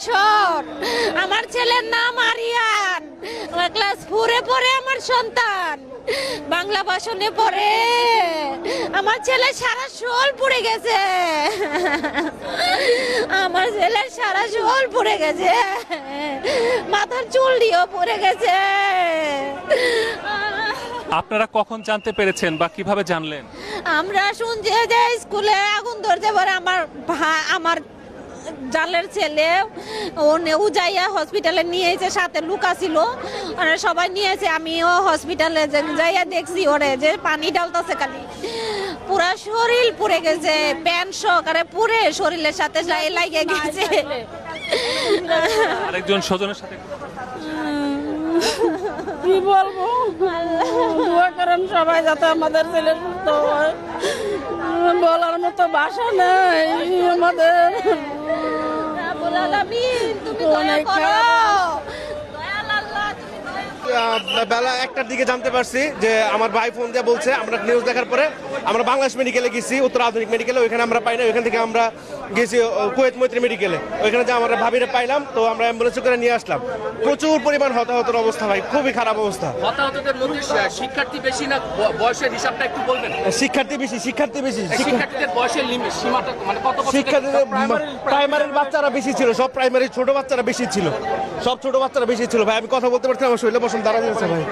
বছর। আমার ছেলের নাম আরিয়ান, ক্লাস 4-এ পড়ে আমার সন্তান, বাংলা ভাষণে পড়ে। আমার ছেলে সারা শোল পুড়ে গেছে, আমার ছেলের সারা শোল পুড়ে গেছে, মাথার চুল দিয়েও পুড়ে গেছে। আপনারা কখন জানতে পেরেছেন বা কিভাবে জানলেন? আমরা শুনছি যে স্কুলে আগুন ধরতে পারে, আমার জালের ছেলে উজাইয়া হসপিটালে নিয়েছে, সাথে লুকা ছিল, ওরা সবাই নিয়েছে। আমিও হসপিটালে যাইয়া দেখছি ওরে যে পানি ঢালতেছে, খালি পুরা শরীর পুড়ে গেছে, প্যান্ট সহকারে পুড়ে শরীরের সাথে লাগিয়ে গেছে। আরেকজন স্বজনের সাথে কি বলবো, দোয়া করেন সবাই যাতে আমাদের ছেলে সুস্থ হয়। বলার মতো ভাষা নেই আমাদের। তুমি দয়া করো, দয়াল আল্লাহ, তুমি দয়া করো। বেলা 1টার দিকে জানতে পারছি যে আমার ভাই ফোন দিয়ে বলছে, আমরা নিউজ দেখার পরে আমরা বাংলাদেশ মেডিকেলে গেছি, উত্তর আধুনিক মেডিকেলে, ওইখানে আমরা পাই না, ওইখান থেকে আমরা গেছি কুয়েত মৈত্রী মেডিকেলে, ওইখানে যে আমরা ভাবিরে পাইলাম, তো আমরা অ্যাম্বুলেন্সে করে নিয়ে আসলাম। প্রচুর পরিমাণ হতাহতের অবস্থা ভাই, খুবই খারাপ অবস্থা। হতাহতদের মধ্যে শিক্ষার্থী বেশি না বয়সের হিসাবটা একটু বলবেন? শিক্ষার্থী বেশি। শিক্ষার্থীদের বয়সের সীমাটা মানে কত বছর? শিক্ষার্থীদের প্রাইমারির বাচ্চারা বেশি ছিল, সব প্রাইমারি ছোট বাচ্চারা বেশি ছিল, সব ছোট বাচ্চারা বেশি ছিল ভাই। আমি কথা বলতে পারছিলাম, আমার শরীরে বসন্ত দাঁড়া দিয়েছে ভাই।